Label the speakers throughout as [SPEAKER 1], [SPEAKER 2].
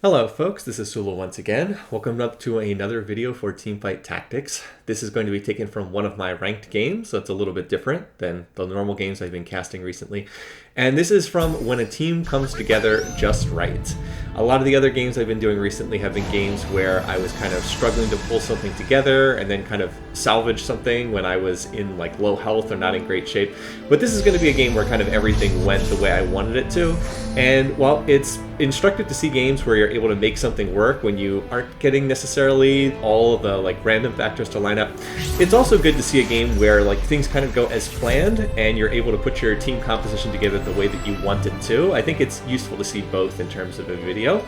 [SPEAKER 1] Hello folks, this is Sullla once again. Welcome up to another video for Teamfight Tactics. This is going to be taken from one of my ranked games, so it's a little bit different than the normal games I've been casting recently. And this is from when a team comes together just right. A lot of the other games I've been doing recently have been games where I was kind of struggling to pull something together and then kind of salvage something when I was in like low health or not in great shape. But this is going to be a game where kind of everything went the way I wanted it to. And while it's instructive to see games where you're able to make something work when you aren't getting necessarily all of the like random factors to line up, it's also good to see a game where like things kind of go as planned and you're able to put your team composition together the way that you want it to. I think it's useful to see both in terms of a video.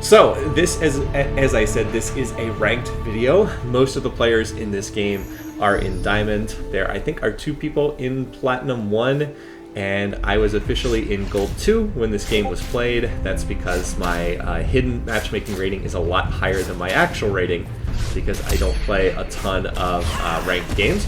[SPEAKER 1] So this, as I said, this is a ranked video. Most of the players in this game are in Diamond. There I think are 2 people in Platinum 1, and I was officially in Gold 2 when this game was played. That's because my hidden matchmaking rating is a lot higher than my actual rating because I don't play a ton of ranked games.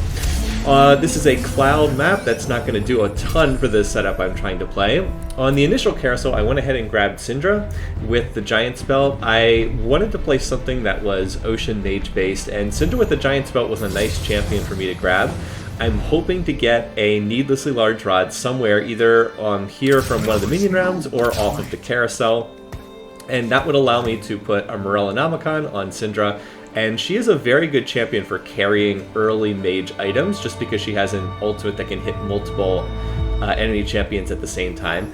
[SPEAKER 1] This is a cloud map that's not going to do a ton for this setup I'm trying to play. On the initial carousel, I went ahead and grabbed Syndra with the Giant's Belt. I wanted to play something that was Ocean Mage based, and Syndra with the Giant's Belt was a nice champion for me to grab. I'm hoping to get a needlessly large rod somewhere, either on here from one of the minion rounds or off of the carousel. And that would allow me to put a Morellonomicon on Syndra. And she is a very good champion for carrying early mage items, just because she has an ultimate that can hit multiple enemy champions at the same time.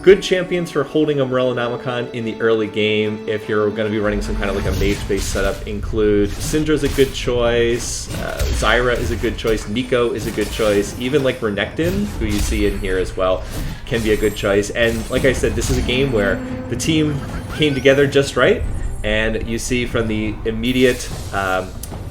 [SPEAKER 1] Good champions for holding a Morellonomicon in the early game, if you're going to be running some kind of like a mage-based setup, include Syndra's a good choice, Zyra is a good choice, Nico is a good choice, even like Renekton, who you see in here as well, can be a good choice. And like I said, this is a game where the team came together just right. And you see from the immediate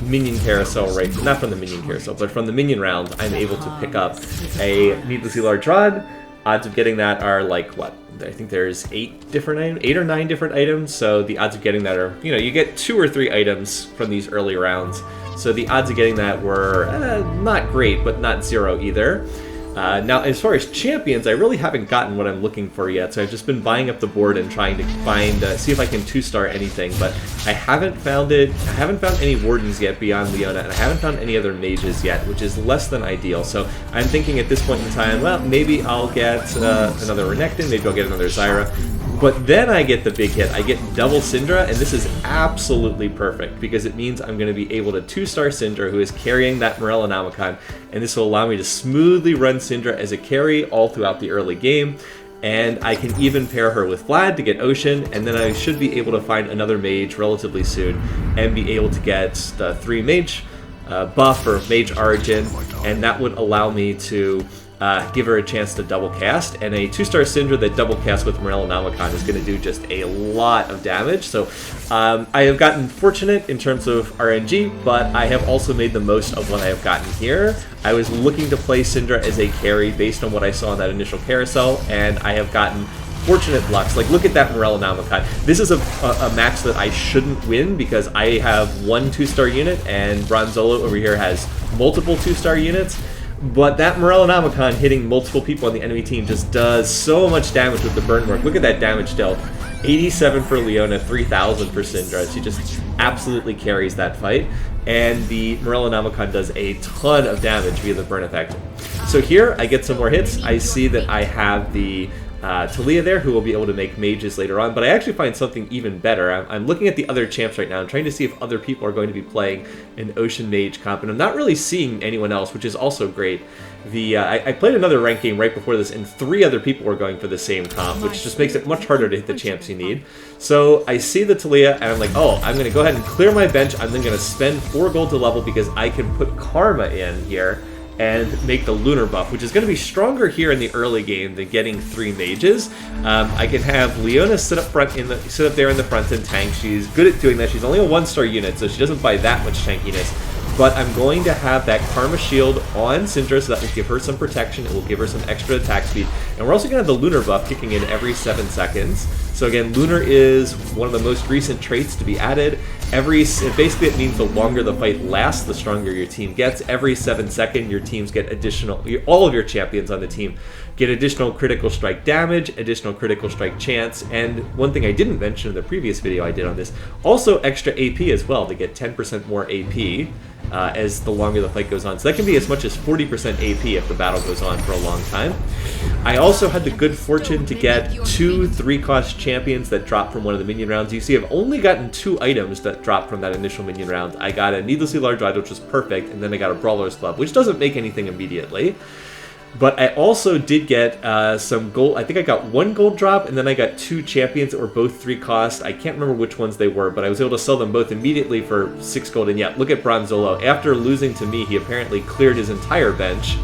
[SPEAKER 1] minion carousel, right? Not from the minion carousel, but from the minion round, I'm able to pick up a needlessly large rod. Odds of getting that are like, what? I think there's 8 or 9 different items. So the odds of getting that are, you know, you get 2 or 3 items from these early rounds. So the odds of getting that were not great, but not 0 either. Now, as far as champions, I really haven't gotten what I'm looking for yet, so I've just been buying up the board and trying to find, see if I can 2-star anything, but I haven't found it. I haven't found any Wardens yet beyond Leona, and I haven't found any other mages yet, which is less than ideal. So I'm thinking at this point in time, well, maybe I'll get another Renekton, maybe I'll get another Zyra. But then I get the big hit. I get double Syndra, and this is absolutely perfect because it means I'm going to be able to 2-star Syndra, who is carrying that Morellonomicon, and this will allow me to smoothly run Syndra as a carry all throughout the early game. And I can even pair her with Vlad to get Ocean, and then I should be able to find another mage relatively soon and be able to get the 3 mage buff or mage origin, and that would allow me to give her a chance to double cast, and a 2-star Syndra that double casts with Morellonomicon is going to do just a lot of damage. So I have gotten fortunate in terms of RNG, but I have also made the most of what I have gotten here. I was looking to play Syndra as a carry based on what I saw in that initial carousel, and I have gotten fortunate lucks. Like, look at that Morellonomicon. This is a match that I shouldn't win because I have 1 2-star unit, and Bronzolo over here has multiple 2-star units. But that Morellonomicon hitting multiple people on the enemy team just does so much damage with the burn work. Look at that damage dealt. 87 for Leona, 3,000 for Syndra. She just absolutely carries that fight. And the Morellonomicon does a ton of damage via the burn effect. So here, I get some more hits. I see that I have the Talia there, who will be able to make mages later on, but I actually find something even better. I'm looking at the other champs right now. I'm trying to see if other people are going to be playing an Ocean Mage comp, and I'm not really seeing anyone else, which is also great. I played another ranked game right before this, and 3 other people were going for the same comp, which just makes it much harder to hit the champs you need. So I see the Talia, and I'm like, oh, I'm going to go ahead and clear my bench. I'm then going to spend 4 gold to level because I can put Karma in here and make the lunar buff, which is going to be stronger here in the early game than getting 3 mages. I can have Leona sit up there in the front and tank. She's good at doing that. She's only a 1-star unit, so she doesn't buy that much tankiness. But I'm going to have that Karma Shield on Syndra, so that will give her some protection. It will give her some extra attack speed. And we're also going to have the Lunar buff kicking in every 7 seconds. So again, Lunar is one of the most recent traits to be added. Basically it means the longer the fight lasts, the stronger your team gets. Every 7 seconds, your teams get all of your champions on the team get additional critical strike damage, additional critical strike chance, and one thing I didn't mention in the previous video I did on this, also extra AP as well to get 10% more AP as the longer the fight goes on. So that can be as much as 40% AP if the battle goes on for a long time. I also had the good fortune to get 2 3-cost champions that dropped from one of the minion rounds. You see I've only gotten 2 items that dropped from that initial minion round. I got a Needlessly Large Ride, which was perfect, and then I got a Brawler's Club, which doesn't make anything immediately. But I also did get some gold. I think I got 1 gold drop, and then I got 2 champions that were both 3 cost. I can't remember which ones they were, but I was able to sell them both immediately for 6 gold. And yeah, look at Bronzolo. After losing to me, he apparently cleared his entire bench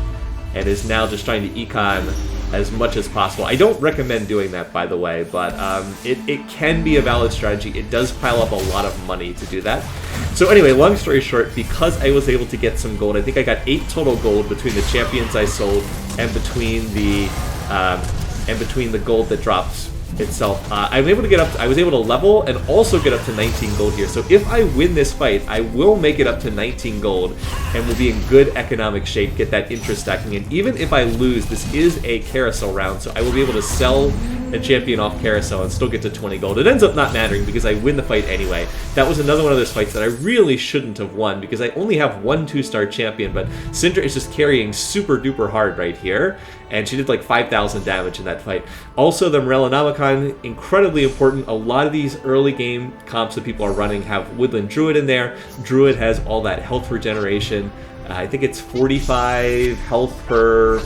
[SPEAKER 1] and is now just trying to econ as much as possible. I don't recommend doing that, by the way, but it can be a valid strategy. It does pile up a lot of money to do that. So anyway, long story short, because I was able to get some gold, I think I got 8 total gold between the champions I sold and between the gold that drops itself. I was able to level and also get up to 19 gold here. So if I win this fight, I will make it up to 19 gold and will be in good economic shape, get that interest stacking. And even if I lose, this is a carousel round, so I will be able to sell a champion off carousel and still get to 20 gold. It ends up not mattering because I win the fight anyway. That was another one of those fights that I really shouldn't have won because I only have 1 2-star champion, but Syndra is just carrying super duper hard right here, and she did like 5,000 damage in that fight. Also, the Morellonomicon, incredibly important. A lot of these early game comps that people are running have Woodland Druid in there. Druid has all that health regeneration. I think it's 45 health per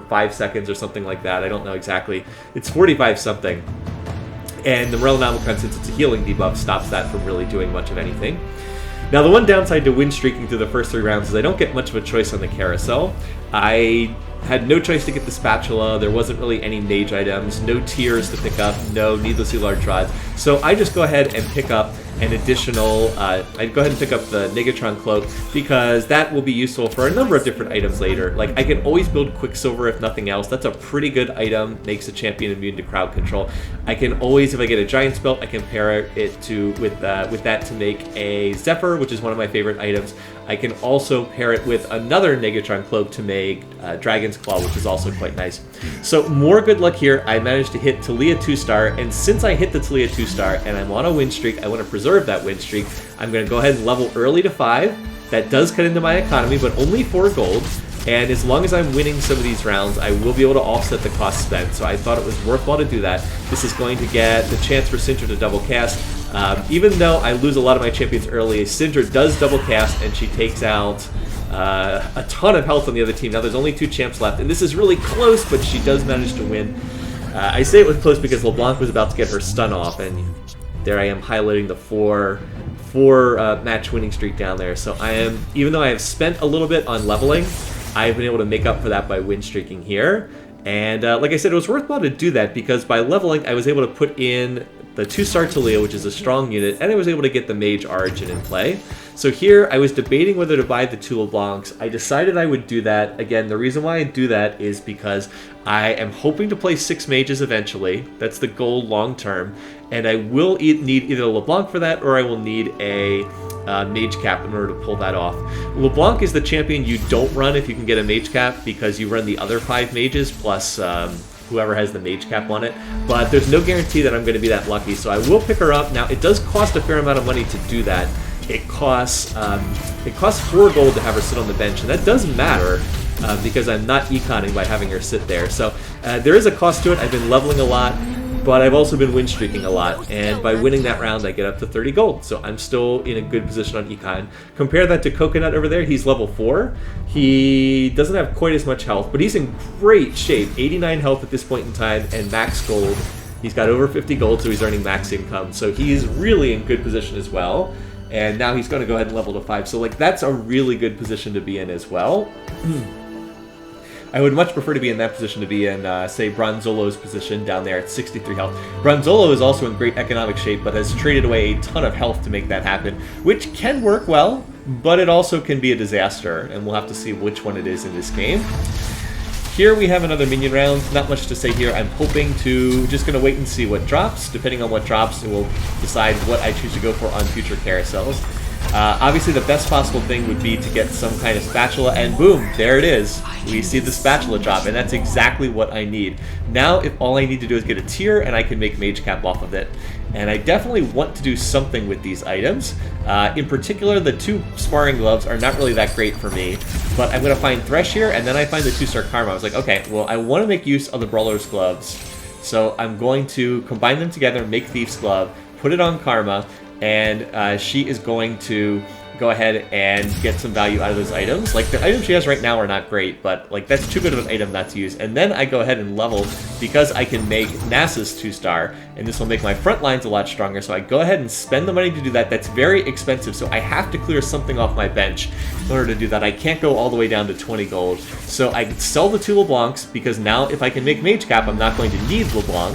[SPEAKER 1] 5 seconds or something like that. I don't know exactly. It's 45 something. And the Morellonomicon, since it's a healing debuff, stops that from really doing much of anything. Now, the one downside to win streaking through the first 3 rounds is I don't get much of a choice on the carousel. I had no choice to get the spatula. There wasn't really any mage items, no tiers to pick up, no needlessly large rods. So I just go ahead and pick up an additional, I'd go ahead and pick up the Negatron Cloak because that will be useful for a number of different items later. Like, I can always build Quicksilver if nothing else. That's a pretty good item, makes a champion immune to crowd control. I can always, if I get a Giant's Belt, I can pair it with that to make a Zephyr, which is one of my favorite items. I can also pair it with another Negatron Cloak to make Dragon's Claw, which is also quite nice. So more good luck here. I managed to hit Talia 2-star, and since I hit the Talia 2-star and I'm on a win streak, I want to preserve that win streak. I'm going to go ahead and level early to 5. That does cut into my economy, but only 4 gold. And as long as I'm winning some of these rounds, I will be able to offset the cost spent. So I thought it was worthwhile to do that. This is going to get the chance for Syndra to double cast. Even though I lose a lot of my champions early, Syndra does double cast, and she takes out a ton of health on the other team. Now there's only 2 champs left, and this is really close, but she does manage to win. I say it was close because LeBlanc was about to get her stun off, and there I am highlighting the 4 match winning streak down there. So I am, even though I have spent a little bit on leveling, I've been able to make up for that by win streaking here. And like I said, it was worthwhile to do that because by leveling, I was able to put in the 2-star Talia, which is a strong unit, and I was able to get the Mage Origin in play. So here, I was debating whether to buy the 2 LeBlancs. I decided I would do that. Again, the reason why I do that is because I am hoping to play 6 mages eventually. That's the goal long term. And I will need either a LeBlanc for that, or I will need a Mage Cap in order to pull that off. LeBlanc is the champion you don't run if you can get a Mage Cap, because you run the other 5 mages plus whoever has the Mage Cap on it. But there's no guarantee that I'm going to be that lucky, so I will pick her up. Now, it does cost a fair amount of money to do that. It costs 4 gold to have her sit on the bench, and that does matter because I'm not econing by having her sit there. So there is a cost to it. I've been leveling a lot, but I've also been win streaking a lot, and by winning that round, I get up to 30 gold. So I'm still in a good position on econ. Compare that to Coconut over there. He's level 4. He doesn't have quite as much health, but he's in great shape. 89 health at this point in time, and max gold. He's got over 50 gold, so he's earning max income. So he's really in good position as well. And now he's going to go ahead and level to 5. So, like, that's a really good position to be in as well. I would much prefer to be in that position to be in, say, Bronzolo's position down there at 63 health. Bronzolo is also in great economic shape, but has traded away a ton of health to make that happen, which can work well, but it also can be a disaster, and we'll have to see which one it is in this game. Here we have another minion round. Not much to say here. I'm hoping to just going to wait and see what drops. Depending on what drops, it will decide what I choose to go for on future carousels. Obviously, the best possible thing would be to get some kind of spatula, and boom, there it is. We see the spatula drop, and that's exactly what I need. Now, if all I need to do is get a tier, and I can make Mage Cap off of it. And I definitely want to do something with these items. In particular, the 2 sparring gloves are not really that great for me, but I'm going to find Thresh here, and then I find the 2-star Karma. I was like, okay, well, I want to make use of the Brawler's gloves, so I'm going to combine them together, make Thief's Glove, put it on Karma, and she is going to go ahead and get some value out of those items. Like, the items she has right now are not great, but like that's too good of an item not to use. And then I go ahead and level because I can make Nasa's 2-star, and this will make my front lines a lot stronger. So I go ahead and spend the money to do that. That's very expensive, so I have to clear something off my bench in order to do that. I can't go all the way down to 20 gold. So I sell the 2 LeBlancs because now if I can make Mage Cap, I'm not going to need LeBlanc,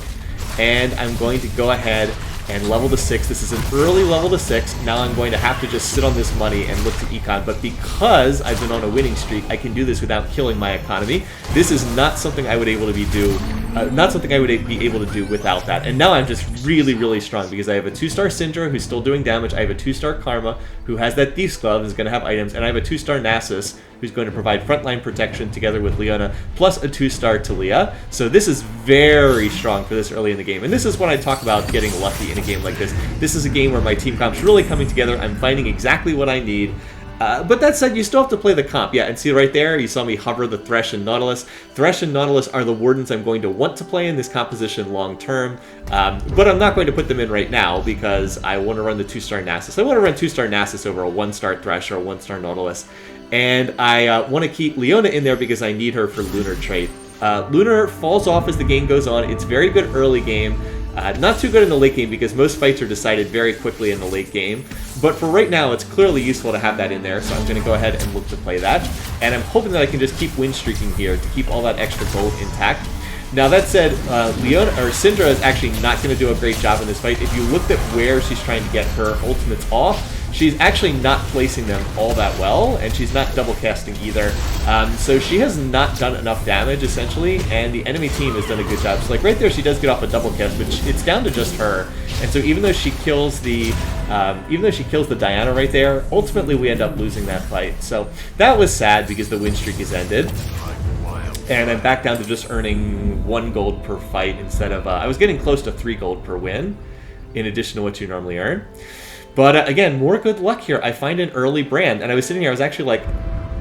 [SPEAKER 1] and I'm going to go ahead and level to 6. This is an early level to 6. Now I'm going to have to just sit on this money and look to econ. But because I've been on a winning streak, I can do this without killing my economy. This is not something I would be able to do without that. And now I'm just really, really strong because I have a 2-star Syndra who's still doing damage. I have a 2-star Karma who has that Thief's Glove and is going to have items. And I have a 2-star Nasus who's going to provide frontline protection together with Leona, plus a 2-star Talia. So this is very strong for this early in the game. And this is when I talk about getting lucky in a game like this. This is a game where my team comp's really coming together. I'm finding exactly what I need. But that said, you still have to play the comp. Yeah, and see right there, you saw me hover the Thresh and Nautilus. Thresh and Nautilus are the Wardens I'm going to want to play in this composition long term. But I'm not going to put them in right now because I want to run the 2-star Nasus. I want to run 2-star Nasus over a 1-star Thresh or a 1-star Nautilus. And I want to keep Leona in there because I need her for Lunar trait. Lunar falls off as the game goes on. It's very good early game. Not too good in the late game because most fights are decided very quickly in the late game. But for right now, it's clearly useful to have that in there, so I'm going to go ahead and look to play that. And I'm hoping that I can just keep win streaking here to keep all that extra gold intact. Now that said, Syndra is actually not going to do a great job in this fight. If you looked at where she's trying to get her ultimates off, she's actually not placing them all that well, and she's not double casting either. So she has not done enough damage, essentially, and the enemy team has done a good job. So like right there, she does get off a double cast, but it's down to just her. And so even though she kills the Diana right there, ultimately we end up losing that fight. So that was sad because the win streak is ended. And I'm back down to just earning 1 gold per fight instead of... I was getting close to 3 gold per win, in addition to what you normally earn. But again, more good luck here. I find an early Brand, and I was sitting here, I was actually like,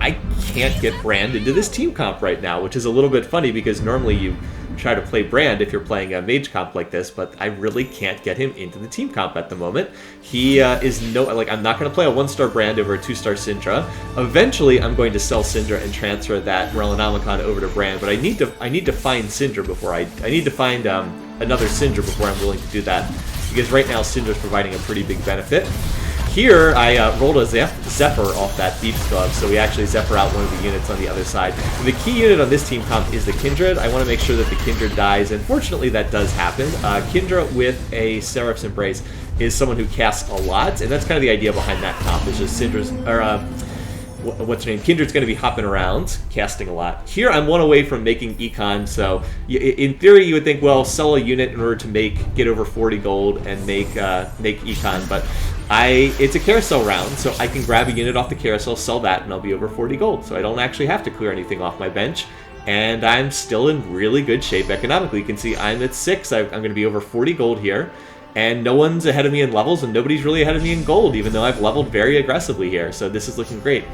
[SPEAKER 1] I can't get Brand into this team comp right now, which is a little bit funny because normally you try to play Brand if you're playing a mage comp like this, but I really can't get him into the team comp at the moment. He is I'm not going to play a 1-star Brand over a 2-star Syndra. Eventually, I'm going to sell Syndra and transfer that Morellonomicon over to Brand, but I need to find Syndra before I need to find another Syndra before I'm willing to do that, because right now Syndra's providing a pretty big benefit. Here, I rolled a Zephyr off that Thief's Glove, so we actually Zephyr out one of the units on the other side. The key unit on this team comp is the Kindred. I want to make sure that the Kindred dies, and fortunately that does happen. Kindred with a Seraph's Embrace is someone who casts a lot, and that's kind of the idea behind that comp, is just Syndra's, what's her name? Kindred's going to be hopping around, casting a lot. Here, I'm 1 away from making Econ, so in theory, you would think, well, sell a unit in order to get over 40 gold and make Econ, but it's a carousel round, so I can grab a unit off the carousel, sell that, and I'll be over 40 gold, so I don't actually have to clear anything off my bench, and I'm still in really good shape economically. You can see I'm at 6, I'm going to be over 40 gold here, and no one's ahead of me in levels, and nobody's really ahead of me in gold, even though I've leveled very aggressively here, so this is looking great.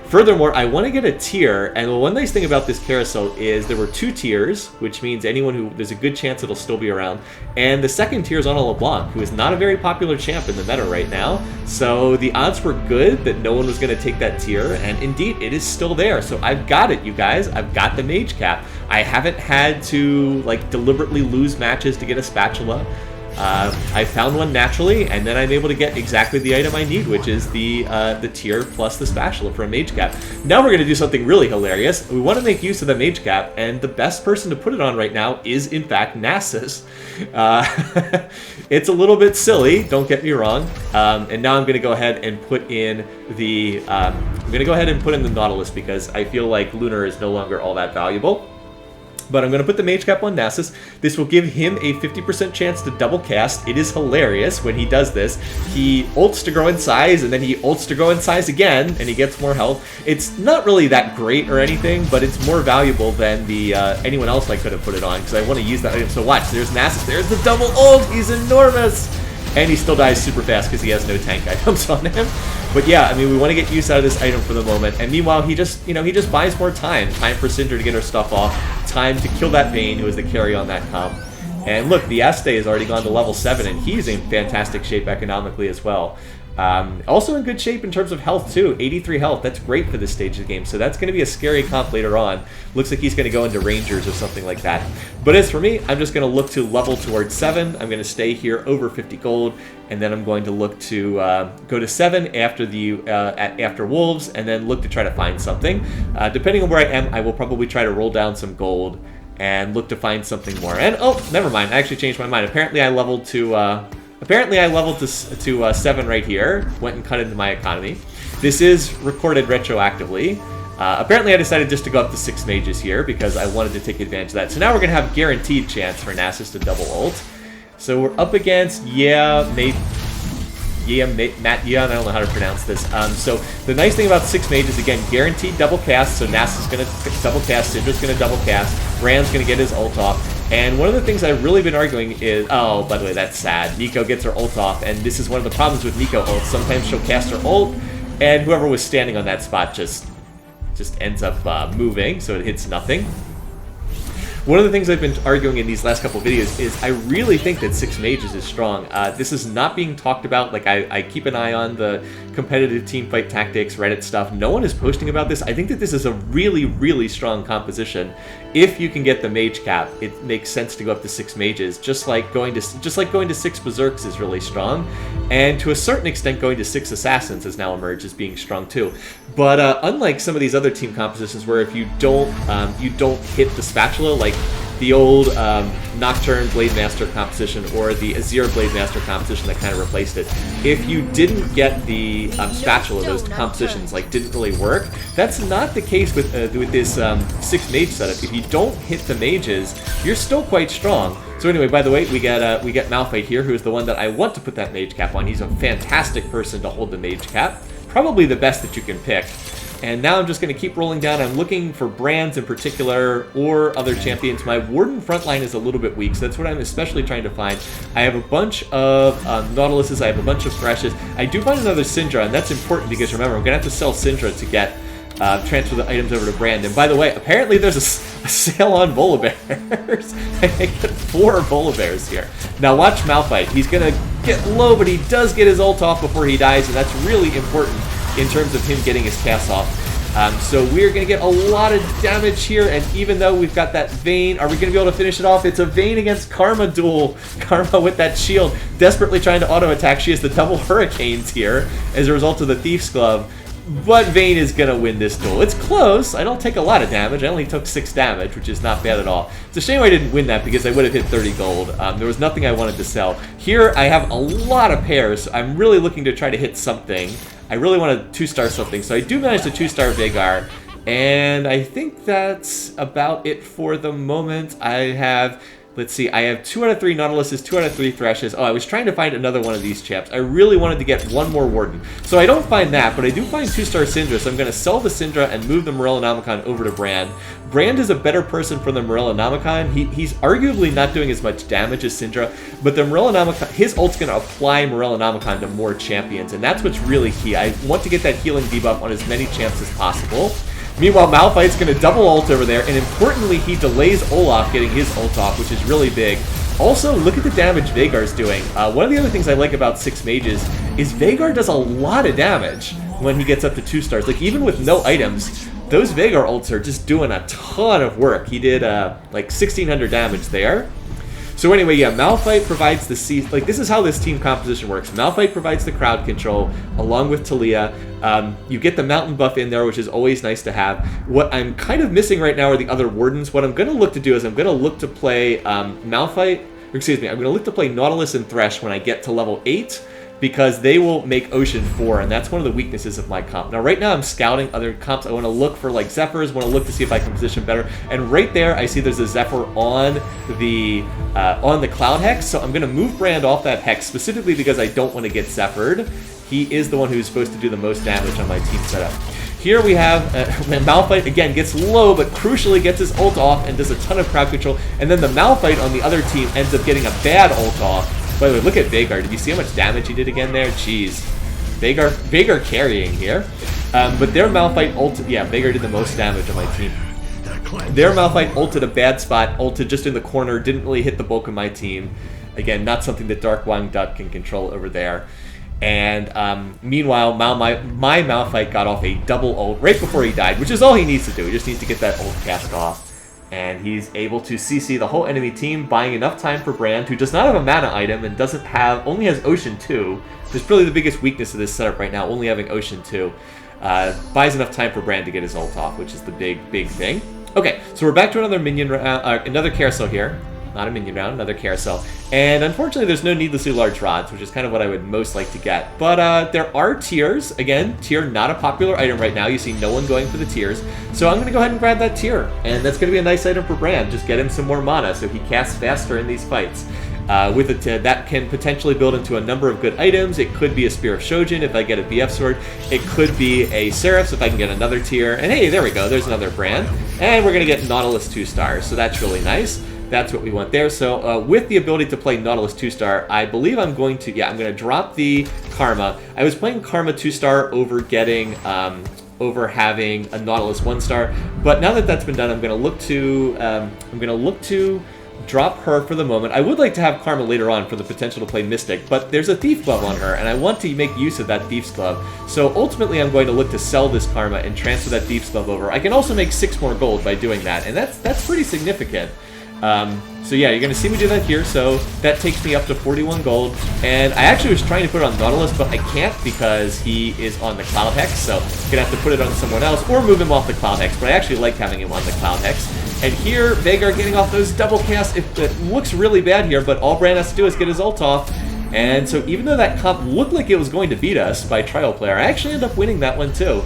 [SPEAKER 1] Furthermore, I want to get a tier, and one nice thing about this carousel is there were 2 tiers, which means there's a good chance it'll still be around, and the second tier is on a LeBlanc, who is not a very popular champ in the meta right now, so the odds were good that no one was going to take that tier, and indeed, it is still there, so I've got it, you guys. I've got the Mage Cap. I haven't had to, deliberately lose matches to get a spatula. I found one naturally, and then I'm able to get exactly the item I need, which is the tier plus the spatula for a Mage Cap. Now we're going to do something really hilarious. We want to make use of the Mage Cap, and the best person to put it on right now is, in fact, Nasus. It's a little bit silly, don't get me wrong. And now I'm going to go ahead and put in the Nautilus because I feel like Lunar is no longer all that valuable. But I'm going to put the Mage Cap on Nasus. This will give him a 50% chance to double cast. It is hilarious when he does this. He ults to grow in size, and then he ults to grow in size again, and he gets more health. It's not really that great or anything, but it's more valuable than the anyone else I could have put it on, because I want to use that item. So watch, there's Nasus, there's the double ult, he's enormous! And he still dies super fast because he has no tank items on him. But yeah, I mean, we want to get use out of this item for the moment. And meanwhile, he just, he just buys more time. Time for Syndra to get her stuff off. Time to kill that Vayne, who is the carry on that comp. And look, the Este has already gone to level 7, and he's in fantastic shape economically as well. Also in good shape in terms of health too. 83 health, that's great for this stage of the game. So that's going to be a scary comp later on. Looks like he's going to go into Rangers or something like that. But as for me, I'm just going to look to level towards 7. I'm going to stay here over 50 gold. And then I'm going to look to go to 7 after the after Wolves, and then look to try to find something. Depending on where I am, I will probably try to roll down some gold and look to find something more. And oh, never mind. I actually changed my mind. Apparently I leveled to 7 right here. Went and cut into my economy. This is recorded retroactively. Apparently I decided just to go up to 6 mages here because I wanted to take advantage of that. So now we're going to have guaranteed chance for Nasus to double ult. So we're up against, I don't know how to pronounce this. So the nice thing about 6 mages, again, guaranteed double cast. So Nasus is going to double cast, Syndra's going to double cast, Brand's going to get his ult off. And one of the things I've really been arguing is, oh, by the way, that's sad. Nico gets her ult off, and this is one of the problems with Nico ults. Sometimes she'll cast her ult, and whoever was standing on that spot just ends up moving, so it hits nothing. One of the things I've been arguing in these last couple of videos is I really think that 6 mages is strong. This is not being talked about. Like, I keep an eye on the competitive teamfight tactics, Reddit stuff. No one is posting about this. I think that this is a really, really strong composition. If you can get the mage cap, it makes sense to go up to 6 mages. Just like going to 6 berserks is really strong, and to a certain extent, going to 6 assassins has now emerged as being strong too. But unlike some of these other team compositions, where if you don't hit the spatula, like the old Nocturne Blade Master composition or the Azir Blade Master composition that kind of replaced it, if you didn't get the spatula, those compositions didn't really work. That's not the case with this 6 mage setup. If you don't hit the mages, you're still quite strong. So anyway, by the way, we get Malphite here, who is the one that I want to put that mage cap on. He's a fantastic person to hold the mage cap, probably the best that you can pick. And now I'm just going to keep rolling down. I'm looking for brands in particular or other champions. My Warden frontline is a little bit weak, so that's what I'm especially trying to find. I have a bunch of Nautiluses. I have a bunch of Threshes. I do find another Syndra, and that's important because remember, I'm going to have to sell Syndra to get transfer the items over to Brand. And by the way, apparently there's a sale on Volibears. I get 4 Volibears here. Now watch Malphite. He's going to get low, but he does get his ult off before he dies, and that's really important in terms of him getting his cast off. So we're going to get a lot of damage here, and even though we've got that Vayne, are we going to be able to finish it off? It's a Vayne against Karma duel. Karma with that shield, desperately trying to auto-attack. She has the double Hurricanes here as a result of the Thief's Glove. But Vayne is going to win this duel. It's close. I don't take a lot of damage. I only took 6 damage, which is not bad at all. It's a shame I didn't win that because I would have hit 30 gold. There was nothing I wanted to sell. Here, I have a lot of pairs, so I'm really looking to try to hit something. I really want to 2-star something, so I do manage to 2-star Veigar. And I think that's about it for the moment. I have... Let's see, I have 2 out of 3 Nautiluses, 2 out of 3 Threshes. Oh, I was trying to find another one of these chaps. I really wanted to get one more Warden. So I don't find that, but I do find 2-star Syndra, so I'm going to sell the Syndra and move the Morellonomicon over to Brand. Brand is a better person for the Morellonomicon. He's arguably not doing as much damage as Syndra, but the Morellonomicon, his ult's going to apply Morellonomicon to more champions, and that's what's really key. I want to get that healing debuff on as many champs as possible. Meanwhile, Malphite's going to double ult over there, and importantly, he delays Olaf getting his ult off, which is really big. Also, look at the damage Veigar's doing. One of the other things I like about 6 mages is Veigar does a lot of damage when he gets up to 2 stars. Like, even with no items, those Veigar ults are just doing a ton of work. He did, like, 1,600 damage there. So anyway, yeah, Malphite provides the this is how this team composition works. Malphite provides the crowd control along with Talia. You get the mountain buff in there, which is always nice to have. What I'm kind of missing right now are the other Wardens. What I'm going to look to do is I'm going to look to play I'm going to look to play Nautilus and Thresh when I get to level 8. because they will make Ocean 4, and that's one of the weaknesses of my comp. Now, right now, I'm scouting other comps. I want to look for, like, Zephyrs, want to look to see if I can position better. And right there, I see there's a Zephyr on the Cloud Hex, so I'm going to move Brand off that Hex, specifically because I don't want to get Zephyred. He is the one who's supposed to do the most damage on my team setup. Here we have Malphite, again, gets low, but crucially gets his ult off and does a ton of crowd control. And then the Malphite on the other team ends up getting a bad ult off. By the way, look at Veigar. Did you see how much damage he did again there? Jeez. Veigar carrying here. But their Malphite ulted, yeah, Veigar did the most damage on my team. Their Malphite ulted a bad spot, ulted just in the corner, didn't really hit the bulk of my team. Again, not something that Dark Wang Duck can control over there. And meanwhile, my Malphite got off a double ult right before he died, which is all he needs to do. He just needs to get that ult cast off. And he's able to CC the whole enemy team, buying enough time for Brand, who does not have a mana item and only has Ocean 2. That's really the biggest weakness of this setup right now, only having Ocean 2. Buys enough time for Brand to get his ult off, which is the big thing. Okay, so we're back to another minion round, another carousel here. Not a minion round, another carousel. And unfortunately, there's no needlessly large rods, which is kind of what I would most like to get. But there are tiers. Again, tier not a popular item right now. You see no one going for the tiers. So I'm going to go ahead and grab that tier. And that's going to be a nice item for Brand. Just get him some more mana so he casts faster in these fights. With it, that can potentially build into a number of good items. It could be a Spear of Shojin if I get a BF Sword. It could be a Seraphs if I can get another tier. And hey, there we go. There's another Brand. And we're going to get Nautilus 2-stars. So that's really nice. That's what we want there. So with the ability to play Nautilus 2-star, I believe I'm going to, I'm going to drop the Karma. I was playing Karma 2-star over getting, over having a Nautilus 1-star, but now that that's been done, I'm going to look to drop her for the moment. I would like to have Karma later on for the potential to play Mystic, but there's a Thief Glove on her, and I want to make use of that Thief's Glove. So ultimately, I'm going to look to sell this Karma and transfer that Thief's Glove over. I can also make 6 more gold by doing that, and that's pretty significant. So yeah, you're going to see me do that here, so that takes me up to 41 gold, and I actually was trying to put it on Nautilus, but I can't because he is on the Cloud Hex, so I'm going to have to put it on someone else, or move him off the Cloud Hex, but I actually like having him on the Cloud Hex. And here, Veigar getting off those double casts, it looks really bad here, but all Brand has to do is get his ult off, and so even though that comp looked like it was going to beat us by Trial Player, I actually ended up winning that one too.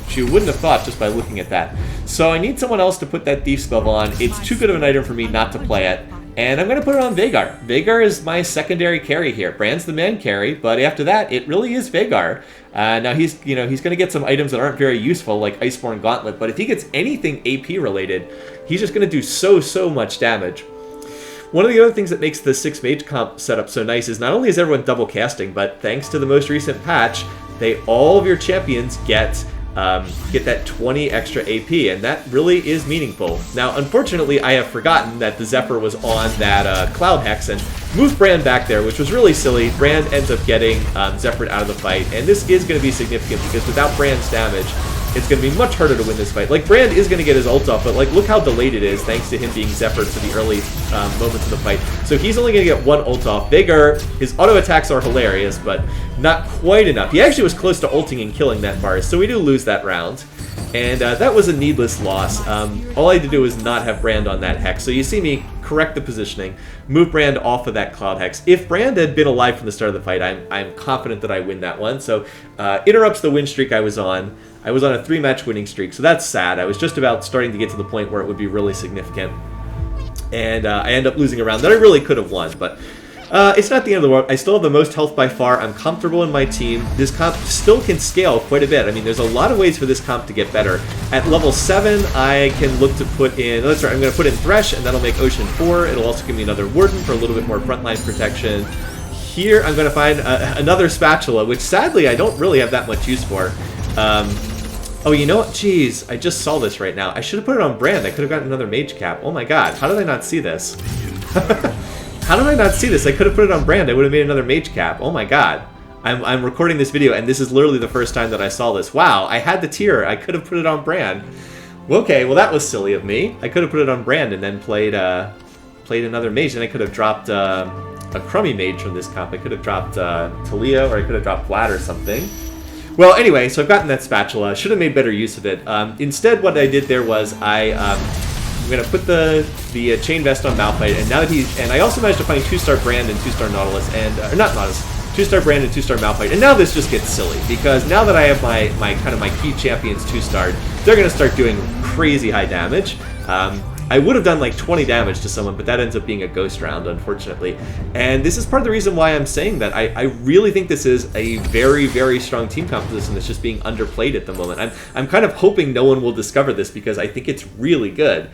[SPEAKER 1] Which you wouldn't have thought just by looking at that. So I need someone else to put that Thief's Glove on. It's too good of an item for me not to play it. And I'm going to put it on Veigar. Veigar is my secondary carry here. Brand's the man carry, but after that, it really is Veigar. Now he's going to get some items that aren't very useful, like Iceborne Gauntlet, but if he gets anything AP related, he's just going to do so much damage. One of the other things that makes the 6 mage comp setup so nice is not only is everyone double casting, but thanks to the most recent patch, all of your champions get that 20 extra AP, and that really is meaningful. Now, unfortunately, I have forgotten that the Zephyr was on that Cloud Hex and moved Brand back there, which was really silly. Brand ends up getting Zephyr out of the fight, and this is going to be significant because without Brand's damage, it's going to be much harder to win this fight. Like, Brand is going to get his ult off, but like, look how delayed it is thanks to him being Zephyred for the early moments of the fight. So he's only going to get 1 ult off. Veigar, his auto attacks are hilarious, but not quite enough. He actually was close to ulting and killing that Bars, so we do lose that round. And that was a needless loss. All I had to do was not have Brand on that Hex. So you see me correct the positioning, move Brand off of that Cloud Hex. If Brand had been alive from the start of the fight, I'm confident that I win that one. So interrupts the win streak I was on. I was on a 3-match winning streak, so that's sad. I was just about starting to get to the point where it would be really significant. And I end up losing a round that I really could have won, but it's not the end of the world. I still have the most health by far. I'm comfortable in my team. This comp still can scale quite a bit. I mean, there's a lot of ways for this comp to get better. At level 7, I can look to put in, that's right, I'm going to put in Thresh, and that'll make Ocean 4. It'll also give me another Warden for a little bit more frontline protection. Here, I'm going to find another Spatula, which sadly I don't really have that much use for. Oh, you know what? Jeez, I just saw this right now. I should have put it on Brand. I could have gotten another mage cap. Oh my god, how did I not see this? How did I not see this? I could have put it on Brand. I would have made another mage cap. Oh my god. I'm recording this video, and this is literally the first time that I saw this. Wow, I had the tier. I could have put it on Brand. Okay, well that was silly of me. I could have put it on Brand and then played another mage, and I could have dropped a crummy mage from this comp. I could have dropped Talia, or I could have dropped Vlad or something. Well, anyway, so I've gotten that Spatula. Should have made better use of it. Instead, what I did there was I'm going to put the Chain Vest on Malphite, and now that and I also managed to find 2-star Brand and 2-star Nautilus, and or not Nautilus, 2-star Brand and 2-star Malphite. And now this just gets silly, because now that I have my kind of my key champions 2-starred, they're going to start doing crazy high damage. I would have done like 20 damage to someone, but that ends up being a ghost round, unfortunately. And this is part of the reason why I'm saying that. I really think this is a very, very strong team composition that's just being underplayed at the moment. I'm kind of hoping no one will discover this, because I think it's really good.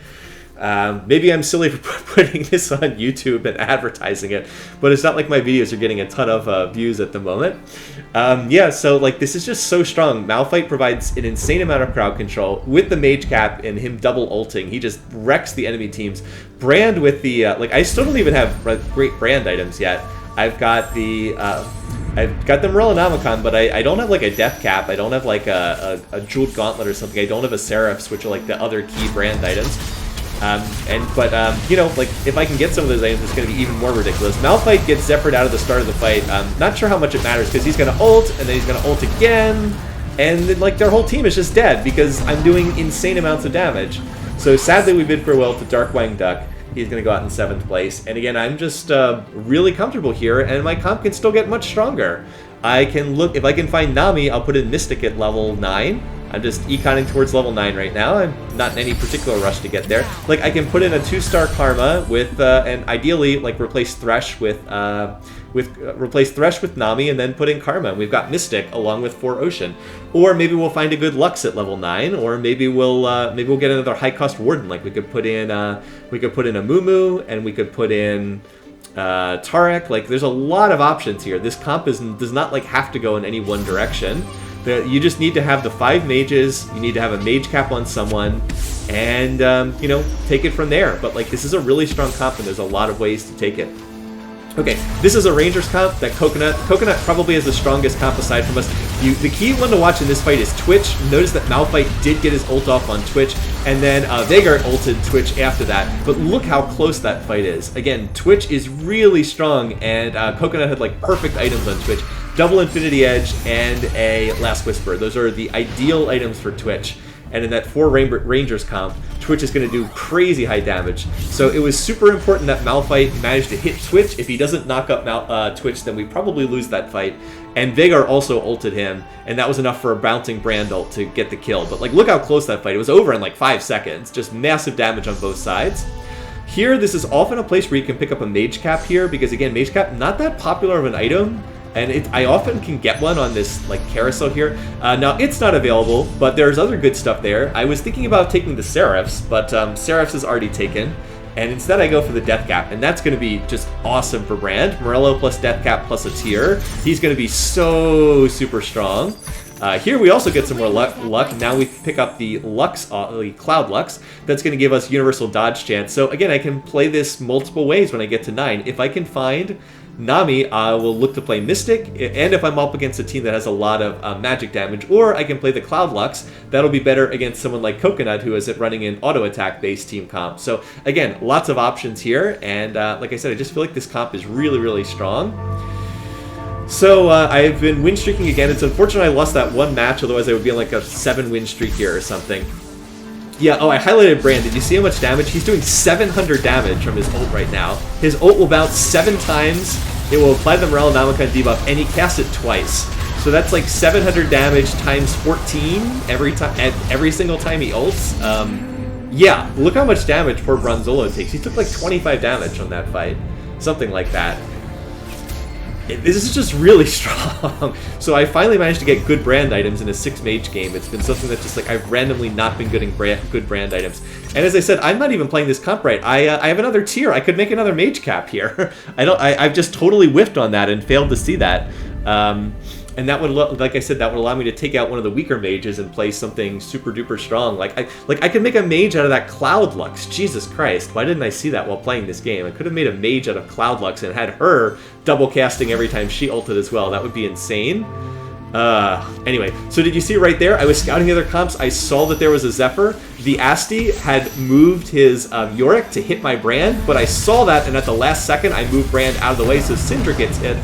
[SPEAKER 1] Maybe I'm silly for putting this on YouTube and advertising it, but it's not like my videos are getting a ton of views at the moment. Yeah, so like this is just so strong. Malphite provides an insane amount of crowd control with the Mage Cap and him double ulting. He just wrecks the enemy teams. Brand with the like, I still don't even have great Brand items yet. I've got the Morellonomicon, but I don't have like a Death Cap. I don't have like a Jeweled Gauntlet or something. I don't have a Seraphs, which are like the other key Brand items. You know, like, if I can get some of those items, it's going to be even more ridiculous. Malphite gets Zephyred out of the start of the fight. Not sure how much it matters, because he's going to ult, and then he's going to ult again, and then, like, their whole team is just dead, because I'm doing insane amounts of damage. So, sadly, we bid farewell to Darkwang Duck. He's going to go out in 7th place. And again, I'm just really comfortable here, and my comp can still get much stronger. I can look, if I can find Nami, I'll put in Mystic at level 9. I'm just econing towards level 9 right now. I'm not in any particular rush to get there. Like, I can put in a 2-star Karma with, and ideally, like, replace Thresh with Nami and then put in Karma. And we've got Mystic along with 4 Ocean. Or maybe we'll find a good Lux at level 9, or maybe we'll get another high-cost Warden. Like, we could put in a Mumu, and we could put in Tarek. Like, there's a lot of options here. This comp does not, like, have to go in any one direction. You just need to have the 5 mages, you need to have a Mage Cap on someone, and, you know, take it from there. But, like, this is a really strong comp, and there's a lot of ways to take it. Okay, this is a Rangers comp, that Coconut. Coconut probably is the strongest comp aside from us. The key one to watch in this fight is Twitch. Notice that Malphite did get his ult off on Twitch, and then Veigar ulted Twitch after that. But look how close that fight is. Again, Twitch is really strong, and Coconut had, like, perfect items on Twitch. Double Infinity Edge and a Last Whisper. Those are the ideal items for Twitch. And in that 4 Rangers comp, Twitch is going to do crazy high damage. So it was super important that Malphite managed to hit Twitch. If he doesn't knock up Twitch, then we probably lose that fight. And Veigar also ulted him, and that was enough for a bouncing Brand ult to get the kill. But like, look how close that fight. It was over in like 5 seconds. Just massive damage on both sides. Here, this is often a place where you can pick up a Mage Cap here, because again, Mage Cap, not that popular of an item. And I often can get one on this like carousel here. Now, it's not available, but there's other good stuff there. I was thinking about taking the Seraphs, but Seraphs is already taken. And instead I go for the Death Cap, and that's going to be just awesome for Brand. Morello plus Death Cap plus a tier. He's going to be so super strong. Here we also get some more luck. Now we pick up the Lux, the Cloud Lux. That's going to give us Universal Dodge chance. So again, I can play this multiple ways when I get to 9. If I can find Nami, I will look to play Mystic, and if I'm up against a team that has a lot of magic damage, or I can play the Cloud Lux. That'll be better against someone like Coconut, who is running an auto-attack based team comp. So again, lots of options here, and like I said, I just feel like this comp is really, really strong. So I've been win streaking again. It's unfortunate I lost that one match, otherwise I would be on like a 7-win streak here or something. Yeah, oh, I highlighted Brand. Did you see how much damage? He's doing 700 damage from his ult right now. His ult will bounce 7 times. It will apply the Morellonomicon debuff, and he casts it twice. So that's like 700 damage times 14 every single time he ults. Yeah, look how much damage poor Bronzolo takes. He took like 25 damage on that fight. Something like that. This is just really strong. So I finally managed to get good Brand items in a 6-mage game. It's been something that just like I've randomly not been getting good Brand items. And as I said, I'm not even playing this comp right. I have another tier. I could make another Mage Cap here. I've just totally whiffed on that and failed to see that. And that would, like I said, that would allow me to take out one of the weaker mages and play something super duper strong. Like I could make a mage out of that Cloud Lux. Jesus Christ, why didn't I see that while playing this game? I could have made a mage out of Cloud Lux and had her double casting every time she ulted as well. That would be insane. Anyway, so did you see right there? I was scouting the other comps. I saw that there was a Zephyr. The Asti had moved his Yorick to hit my Brand, but I saw that, and at the last second, I moved Brand out of the way so Syndra gets hit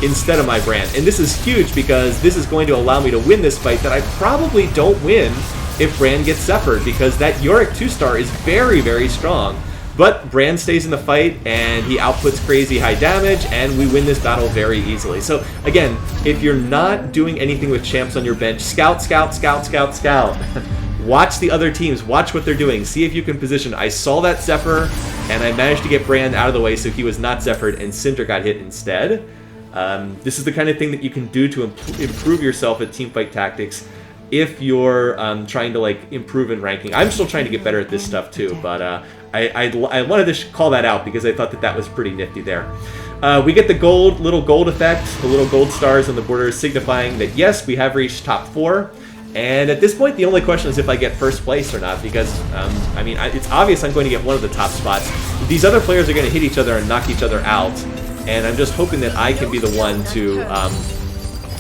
[SPEAKER 1] instead of my Brand. And this is huge because this is going to allow me to win this fight that I probably don't win if Brand gets Zephyred, because that Yorick 2-star is very, very strong. But Brand stays in the fight, and he outputs crazy high damage, and we win this battle very easily. So again, if you're not doing anything with champs on your bench, scout, scout, scout, scout, scout. Watch the other teams, watch what they're doing, see if you can position. I saw that Zephyr, and I managed to get Brand out of the way so he was not Zephyred, and Syndra got hit instead. This is the kind of thing that you can do to improve yourself at Teamfight Tactics if you're trying to like improve in ranking. I'm still trying to get better at this stuff too, but I wanted to call that out because I thought that that was pretty nifty there. We get the little gold effect, the little gold stars on the borders signifying that yes, we have reached top 4. And at this point, the only question is if I get first place or not, because, I mean, it's obvious I'm going to get one of the top spots. These other players are going to hit each other and knock each other out, and I'm just hoping that I can be the one to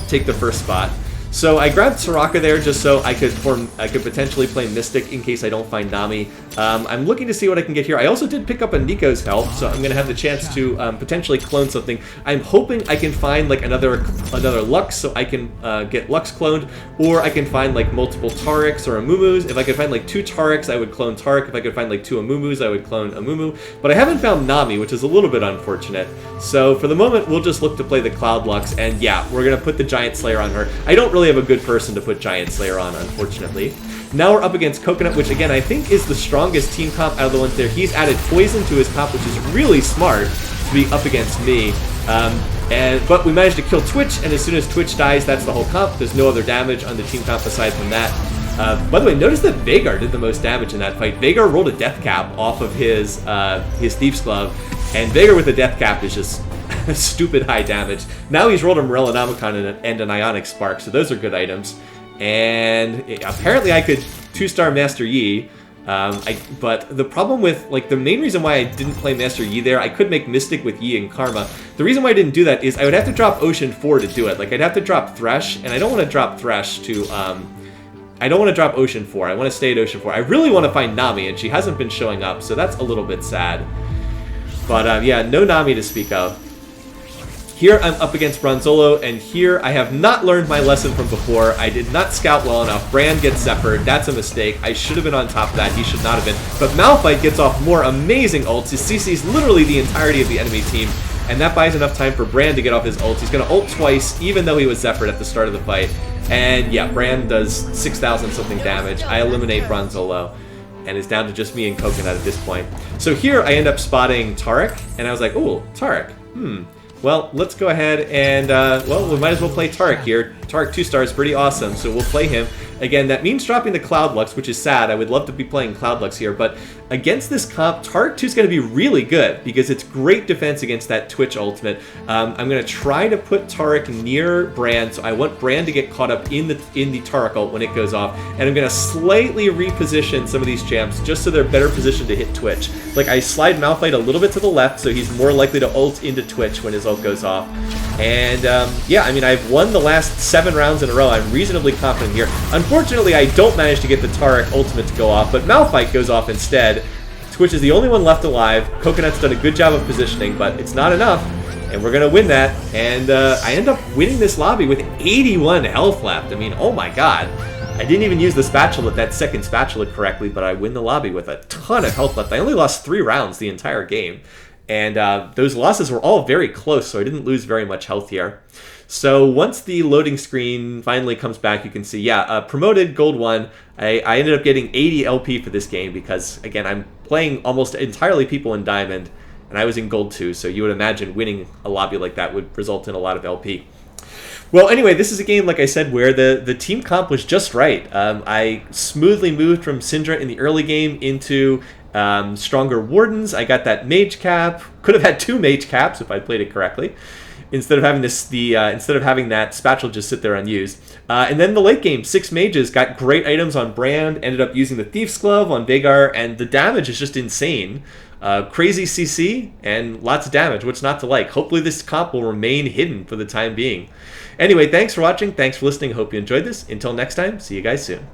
[SPEAKER 1] take the first spot. So I grabbed Soraka there just so I could potentially play Mystic in case I don't find Nami. I'm looking to see what I can get here. I also did pick up a Nico's help, so I'm going to have the chance to potentially clone something. I'm hoping I can find like another Lux, so I can get Lux cloned, or I can find like multiple Tariks or Amumus. If I could find like 2 Tariks, I would clone Tarik. If I could find like 2 Amumus, I would clone Amumu. But I haven't found Nami, which is a little bit unfortunate. So for the moment, we'll just look to play the Cloud Lux, and yeah, we're going to put the Giant Slayer on her. I don't really have a good person to put Giant Slayer on, unfortunately. Now we're up against Coconut, which again I think is the strongest team comp out of the ones there. He's added poison to his comp, which is really smart to be up against me. But we managed to kill Twitch, and as soon as Twitch dies, that's the whole comp. There's no other damage on the team comp aside from that. By the way, notice that Veigar did the most damage in that fight. Veigar rolled a death cap off of his Thief's Glove, and Veigar with a death cap is just stupid high damage. Now he's rolled a Morellonomicon and an Ionic Spark, so those are good items. And apparently I could 2-star Master Yi, but the problem with, like, the main reason why I didn't play Master Yi there, I could make Mystic with Yi and Karma. The reason why I didn't do that is I would have to drop Ocean 4 to do it. Like, I'd have to drop Thresh, and I don't want to drop Thresh to, I don't want to drop Ocean 4. I want to stay at Ocean 4. I really want to find Nami, and she hasn't been showing up, so that's a little bit sad. But, yeah, no Nami to speak of. Here I'm up against Bronzolo, and here I have not learned my lesson from before. I did not scout well enough. Brand gets Zephyred. That's a mistake. I should have been on top of that. He should not have been. But Malphite gets off more amazing ults. He CCs literally the entirety of the enemy team, and that buys enough time for Brand to get off his ults. He's going to ult twice, even though he was Zephyred at the start of the fight. And yeah, Brand does 6,000 something damage. I eliminate Bronzolo, and it's down to just me and Coconut at this point. So here I end up spotting Tarik, and I was like, ooh, Tarik. Well, let's go ahead and, well, we might as well play Tarik here. Tarik 2-star is pretty awesome, so we'll play him. Again, that means dropping the Cloud Lux, which is sad. I would love to be playing Cloud Lux here, but against this comp, Tarik 2 is going to be really good because it's great defense against that Twitch ultimate. I'm going to try to put Tarik near Brand, so I want Brand to get caught up in the Tarik ult when it goes off, and I'm going to slightly reposition some of these champs just so they're better positioned to hit Twitch. Like, I slide Malphite a little bit to the left, so he's more likely to ult into Twitch when his ult goes off. And, yeah, I mean, I've won the last 7 rounds in a row. I'm reasonably confident here. Unfortunately, I don't manage to get the Tarik ultimate to go off, but Malphite goes off instead. Twitch is the only one left alive. Coconut's done a good job of positioning, but it's not enough, and we're going to win that. And I end up winning this lobby with 81 health left. I mean, oh my god. I didn't even use the spatula, that second spatula correctly, but I win the lobby with a ton of health left. I only lost 3 rounds the entire game. And those losses were all very close, so I didn't lose very much health here. So once the loading screen finally comes back, you can see, yeah, promoted Gold 1. I ended up getting 80 LP for this game because, again, I'm playing almost entirely people in Diamond, and I was in Gold 2, so you would imagine winning a lobby like that would result in a lot of LP. Well, anyway, this is a game, like I said, where the team comp was just right. I smoothly moved from Syndra in the early game into stronger Wardens. I got that Mage Cap. Could have had 2 Mage Caps if I played it correctly, instead of having instead of having that spatula just sit there unused. And then the late game, 6 Mages got great items on Brand. Ended up using the Thief's Glove on Veigar, and the damage is just insane. Crazy CC and lots of damage. What's not to like? Hopefully this comp will remain hidden for the time being. Anyway, thanks for watching. Thanks for listening. Hope you enjoyed this. Until next time, see you guys soon.